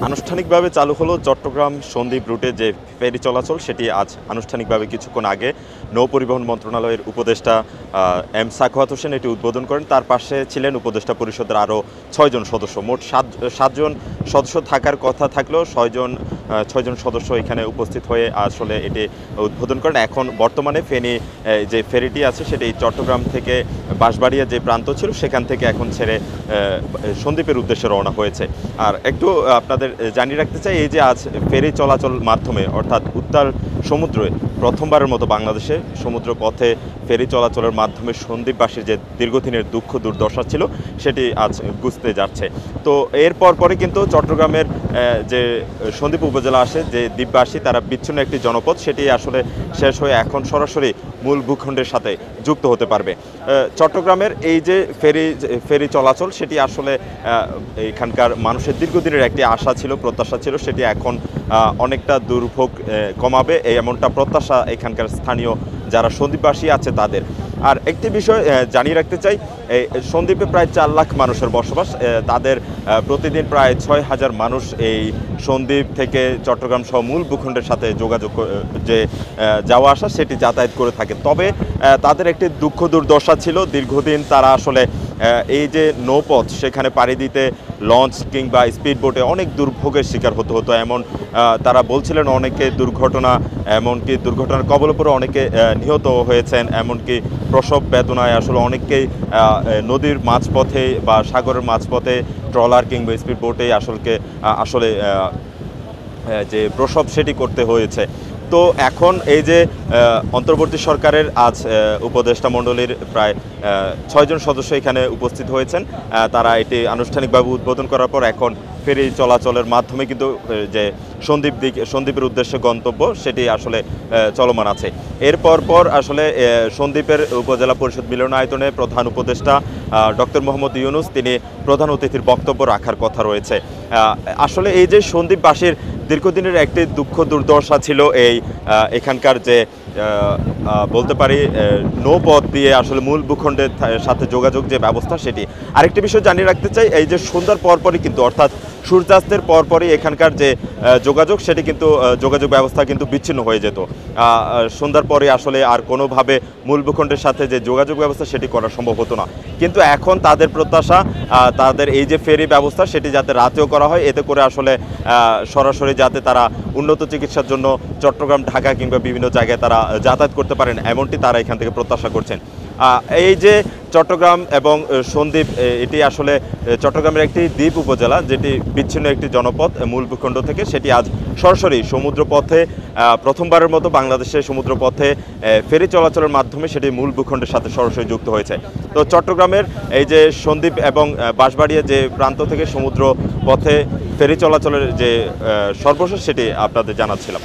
আনুষ্ঠানিকভাবে চালু হলো চট্টগ্রাম সন্দ্বীপ রুটে যে ফেরি চলাচল সেটি আজ আনুষ্ঠানিকভাবে কিছুক্ষণ আগে নৌ পরিবহন মন্ত্রণালয়ের উপদেষ্টা এম সাখাওয়াত হোসেন এটি উদ্বোধন করেন। তার পাশে ছিলেন উপদেষ্টা পরিষদের আরও ৬ জন সদস্য। মোট সাতজন সদস্য থাকার কথা থাকলেও ছয়জন সদস্য এখানে উপস্থিত হয়ে আসলে এটি উদ্বোধন করেন। এখন বর্তমানে ফেনী যে ফেরিটি আছে সেটি চট্টগ্রাম থেকে বাঁশবাড়িয়া যে প্রান্ত ছিল সেখান থেকে এখন ছেড়ে সন্দ্বীপের উদ্দেশ্যে রওনা হয়েছে। আর একটু আপনাদের জানিয়ে রাখতে চাই, এই যে আজ ফেরি চলাচল মাধ্যমে অর্থাৎ উত্তর সমুদ্রে প্রথমবারের মতো বাংলাদেশে সমুদ্র পথে ফেরি চলাচলের মাধ্যমে সন্দ্বীপবাসীর যে দীর্ঘদিনের দুঃখ দুর্দশা ছিল সেটি আজ ঘুচতে যাচ্ছে। তো এরপর পরে কিন্তু চট্টগ্রামের যে সন্দ্বীপ উপজেলা আসে যে দ্বীপবাসী তারা বিচ্ছিন্ন একটি জনপদ, সেটি আসলে শেষ হয়ে এখন সরাসরি মূল ভূখণ্ডের সাথে যুক্ত হতে পারবে। চট্টগ্রামের এই যে ফেরি চলাচল সেটি আসলে এখানকার মানুষের দীর্ঘদিনের একটি আশা ছিল, প্রত্যাশা ছিল, সেটি এখন অনেকটা দুর্ভোগ কমাবে এমনটা প্রত্যাশা এখানকার স্থানীয় যারা সন্দ্বীপবাসী আছে তাদের। আর একটি বিষয় জানিয়ে রাখতে চাই, সন্দ্বীপে প্রায় 4 লাখ মানুষের বসবাস। তাদের প্রতিদিন প্রায় 6,000 মানুষ এই সন্দ্বীপ থেকে চট্টগ্রাম সহ মূল ভূখণ্ডের সাথে যোগাযোগ যে যাওয়া আসা সেটি যাতায়াত করে থাকে। তবে তাদের একটি দুঃখ দুর্দশা ছিল, দীর্ঘদিন তারা আসলে এই যে নৌপথ সেখানে পাড়ি দিতে লঞ্চ কিংবা স্পিড বোটে অনেক দুর্ভোগের শিকার হতে হতো। এমন তারা বলছিলেন অনেকে এমনকি দুর্ঘটনার কবলে পড়ে অনেকে নিহত হয়েছেন, এমনকি প্রসব বেদনায় আসলে অনেককেই নদীর মাঝপথে বা সাগরের মাঝপথে ট্রলার কিংবা স্পিড বোটে আসলে যে প্রসব সেটি করতে হয়েছে। তো এখন এই যে অন্তর্বর্তী সরকারের আজ উপদেষ্টা মণ্ডলীর প্রায় 6 জন সদস্য এখানে উপস্থিত হয়েছেন। তারা এটি আনুষ্ঠানিকভাবে উদ্বোধন করার পর এখন ফেরি চলাচলের মাধ্যমে কিন্তু যে সন্দ্বীপের উদ্দেশ্যে গন্তব্য সেটি আসলে চলমান আছে। এরপর আসলে সন্দ্বীপের উপজেলা পরিষদ মিলনায়তনে প্রধান উপদেষ্টা ডক্টর মোহাম্মদ ইউনুস তিনি প্রধান অতিথির বক্তব্য রাখার কথা রয়েছে। আসলে এই যে সন্দ্বীপবাসীর দীর্ঘদিনের একটি দুঃখ দুর্দশা ছিল এখানকার যে বলতে পারি নৌপথ দিয়ে আসলে মূল ভূখণ্ডের সাথে যোগাযোগ যে ব্যবস্থা সেটি। আরেকটি বিষয় জানিয়ে রাখতে চাই, এই যে সন্ধ্যার পরপরই কিন্তু অর্থাৎ সূর্যাস্তের পরপরই এখানকার যে যোগাযোগ সেটি কিন্তু যোগাযোগ ব্যবস্থা কিন্তু বিচ্ছিন্ন হয়ে যেত। সন্ধ্যার পরে আসলে আর কোনোভাবে মূল ভূখণ্ডের সাথে যে যোগাযোগ ব্যবস্থা সেটি করা সম্ভব হতো না। কিন্তু এখন তাদের প্রত্যাশা তাদের এই যে ফেরি ব্যবস্থা সেটি যাতে রাতেও করা হয়, এতে করে আসলে সরাসরি যাতে তারা উন্নত চিকিৎসার জন্য চট্টগ্রাম, ঢাকা কিংবা বিভিন্ন জায়গায় তারা যাতায়াত করতে পারেন এমনটি তারা এখান থেকে প্রত্যাশা করছেন। এই যে চট্টগ্রাম এবং সন্দ্বীপ এটি আসলে চট্টগ্রামের একটি দ্বীপ উপজেলা, যেটি বিচ্ছিন্ন একটি জনপদ মূল ভূখণ্ড থেকে, সেটি আজ সরাসরি সমুদ্রপথে প্রথমবারের মতো বাংলাদেশের সমুদ্রপথে ফেরি চলাচলের মাধ্যমে সেটি মূল ভূখণ্ডের সাথে সরাসরি যুক্ত হয়েছে। তো চট্টগ্রামের এই যে সন্দ্বীপ এবং বাঁশবাড়িয়া যে প্রান্ত থেকে সমুদ্র পথে ফেরি চলাচলের যে সর্বশেষ সেটি আপনাদের জানাচ্ছিলাম।